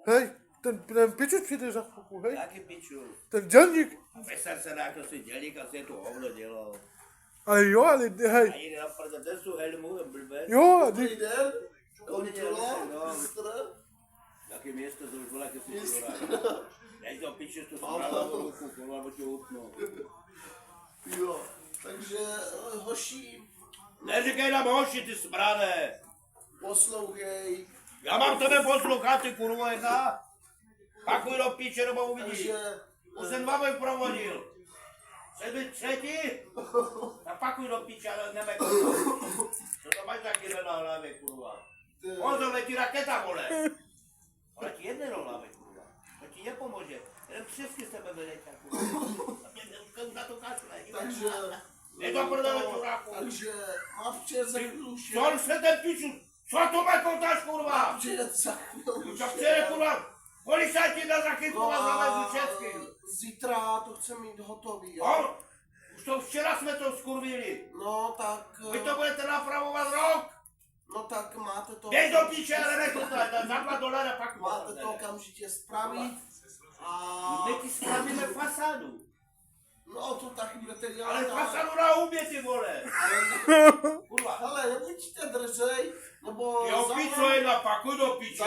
Hej, ten piču přijde za chvilku, hej. Jaký piču? Ten dělník. A vyser se na to si dělík a si to hovno dělal. Ale jo, ale hej. A jde na prde, ten jsou helmu, blbec. Jo, a Dobrý ty, den, Kontrola, kontrola, mistr. Jaký město to už byla, když si čurá. Dej to piču, to správá do ruku, kurva, bo tě utnou. Jo, takže hoši, Neříkej nám hoši, ty smrade. poslouchej, Já mám tebe poslouchat, ty kurvo jedna. Pakuj do píče, nebo uvidíš. takže Už jsem dva bych provodil. Sedmi třetí? A pakuj do píče, ale nebe kurva. Co to máš taky na hlavě, kurva? Pozor, letí raketa, vole. Ale ti jedne na hlavě, kurva. To ti nepomůže. Jeden přesky z tebe vyletěl, kurva. A mě už na to kašle. takže Je to prdele, čuráku. takže má přijet za chvíli Co se ten píču? Co to má kontáž, kurva? přijet za chvíli Co přijede, kurva? Policajti na zachytku No a a zavezu všechny. zítra to chce mít hotový, jo? No, už to včera jsme to skurvili. No tak, Vy to budete napravovat rok. no tak máte to, Běž do píče, ale nech to tady, za $2 pak máte to okamžitě spravit a My ti spravíme fasádu. no to taky budete dělat. Ale fasádu na hubě, ty vole. Kurva. Hele, nebuďte držej, nebo Jo, píčo jedna, pakuj do píče.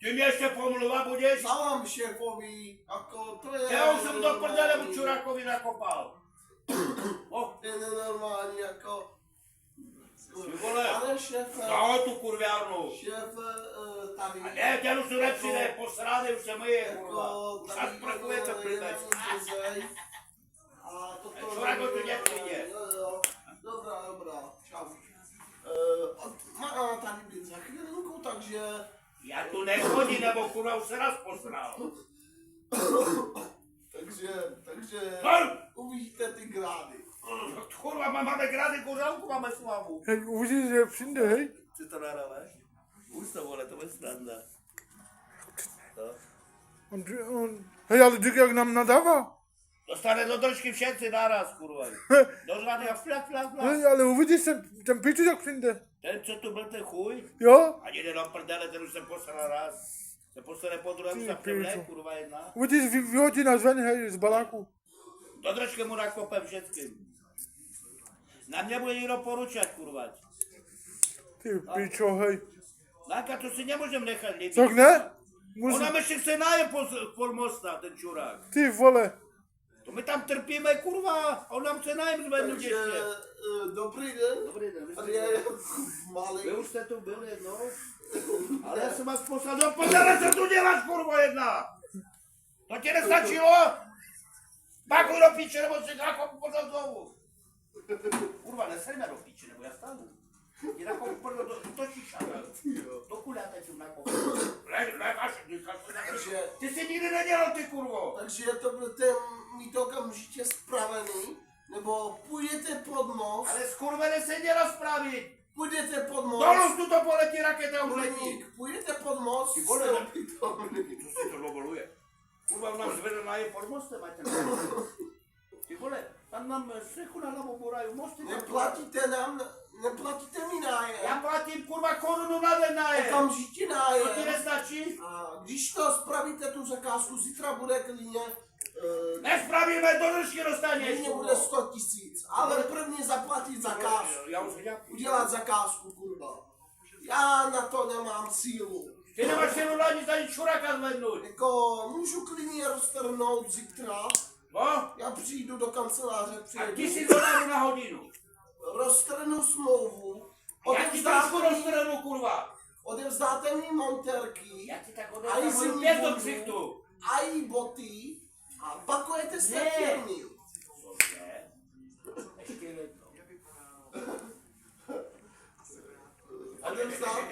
Ty mě ještě pomluva budeš? Zavám šéfovi, jako to je... Já už jsem do prdele u čurákovi nakopal. To je nenormální, jako... Ty vole, Pane šéfe, no tu kurviárnu. šéfe, tady... A ne, tě už to nepřijde, posrány už se myje, kurva. Jako, Už tady tak prkuje to blbec. držej. A toto... Čurák ho tu nepřijde. Jo. Dobrá, čau. Má tady být za chvilinku, takže... Já tu nechodím, nebo kurva už se nás posral. takže... No, Uvidíte ty grády. kurva, máme grády kuřálku, máme slavu. hej, uvidíš, že přijde, hej. Ty to nadáváš? Už to vole, to bude snadná. Hej, ale díky, jak nám nadává. Dostane do držky všetci naraz, kurva. Dozvaný a flak. Hej, ale uvidíš ten piču, jak přijde. Ten, co tu byl ten chuj, Jo? ani jde na prdele, ten už se posral raz. Se posere po druhém, už se převlé, kurva jedna. Uvidíš, vyhodí nás ven, hej, z baláku. Do držky mu nakopem všetkým. Na mě bude někdo poručat, kurva. Ty pičo, hej. Nanka, to si nemůžem nechat líbit. Co ne? Ona ještě chce nájem pol mosta, ten čurák. Ty vole. To my tam trpíme, kurva, a on nám chce nájem zvednout Takže, ještě. dobrý den. Dobrý den, vy Tady jste je Vy malý. už jste tu byl jednou, ale já jsem vás poslal do prdele, co tu děláš, kurva jedna? To ti nestačilo? Pakuj do píče, nebo si nakopu pořád znovu. Kurva, nesejme do píče, nebo já stanu. Ti nakopu pořád do šišana. Do kuláte si nakopu. Ty jsi nikdy nedělal, ty kurvo. Takže to budete mít okamžitě spravený, nebo půjdete pod most, Ale skurvené se dělá spravit. půjdete pod most, Dolů tu to poletí raketa už letí. Uleník, půjdete pod most, Ty vole, jste ne- opitomený. Co si to dovoluje? Kurva, nám zvedl na je pod mostem, ať ten. Ty vole, tam nám střechu na hlavu borají mosty. Neplatíte mi nájem, Já platím kurva korunu na den na je. okamžitě To ti nájem. nestačí? A když to spravíte tu zakázku, zítra bude klidně, Nespravíme, do držky dostaneš. klidně bude 100 000, ale prvně zaplatit zakázku, Já už dělám. udělat zakázku, kurva. Já na to nemám sílu. Ty nemáš silu na nic ani čuraka zvednout. Jako, můžu klidně roztrhnout zítra, No? já přijdu do kanceláře, A přijedu, $1000 na hodinu. roztrhnu smlouvu, Já ti trošku roztrhnu, kurva. odevzdáte mi monterky, Já ti tak A odevzdám jestli moju mi pět do budu- ksichtu. a i boty a pakujete se Ne. firmy. Cože? Ještě jednou. Odevzdám.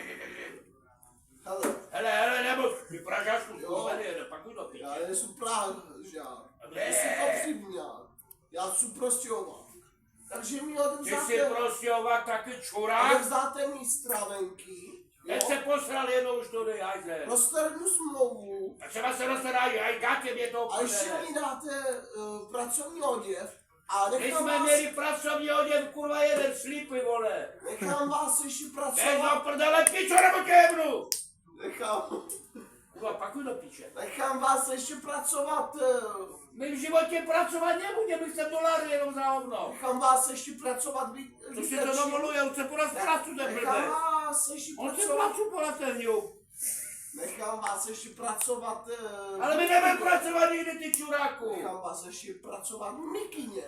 Hele, Hele, nebo ty pražášku zkušený, pakuj do já píče. nejsem Pražák, Ne. nejsem Kopřivňák, já jsem Prostějovák. Takže mi Ty jsi odevzdáte, prostějovák taky čurák? odevzdáte mi stravenky, Teď se posral jednou už to hajzle. roztrhnu smlouvu A třeba se roztarají, aj gatě mě to a ještě prdele. mi dáte pracovní oděv a My nechám jsme vás, měli pracovní oděv, kurva jeden slípy, vole. nechám vás ještě Jdeš pracovat, do prdele, pičo, nebo tě jebnu. Kurva, pakuj do piče. Nechám vás ještě pracovat. My v životě pracovat nebudeme, my chceme dolary jenom za hovno. Nechám vás ještě pracovat. Co si to dovoluje, on se poraz prácu Nechám teprve. vás ještě On se pracovat. prácu poraz tenňu. Nechám vás ještě pracovat. Ale my nebudeme pracovat nikdy, ty čuráku. Nechám vás ještě pracovat v mikině.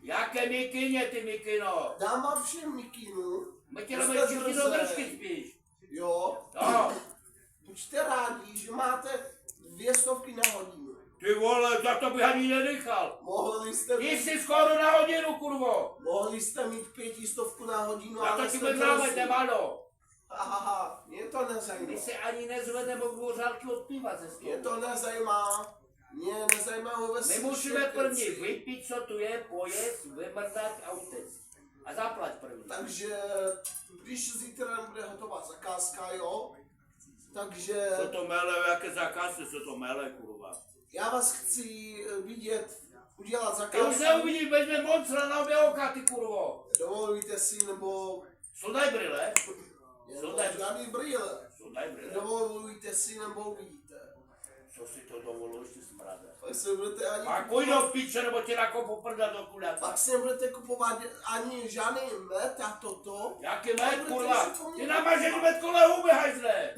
Jaké mikině, ty mikino? Dám vám všem mikinu. My tě jdeme všichni do držky spíš. Jo. No. Buďte rádi, že máte 200 na hodinu. Ty vole, za to bych ani nenechal. Mohli jste Ty mít, jsi skoro na hodinu, kurvo. mohli jste mít 500 na hodinu, Já ale to ti jste beznáme, drzí. nemalo. Aha, mě to My nezajímá. se ani nezvedneme o dvořálky od piva ze Mě stolu. to nezajímá. Mě nezajímá vůbec. My musíme první vypít, co tu je, pojet, vymrdat a utéct. A zaplať první. Takže, když zítra bude hotová zakázka, jo, takže Co to mele, jaké zakázky, co to mele, kurva. já vás chci vidět, udělat Ty už zakázku. neuvidíš, vezme monstra na obě oka, ty kurvo. Dovolujte si, nebo Sundaj brýle. nemám žádný brýle. Sundaj brýle. Dovolujte si, nebo uvidíte. Co si to dovoluješ, ty smrade? Pak se budete ani A kuj do piče, nebo ti nakopu prda do kulata. pak si nebudete kupovat ani žádný med a toto. Jaký med, kurva? Ty namažeš med kolem huby, hajzle.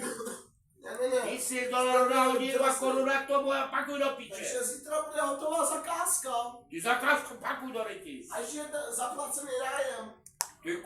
Ne. Ty si dolar na hodinu 2 korun k tomu a pakuj do piče. Takže zítra bude hotová zakázka. Ty zakázku pakuj do ryti. Až je zaplacený nájem. Ty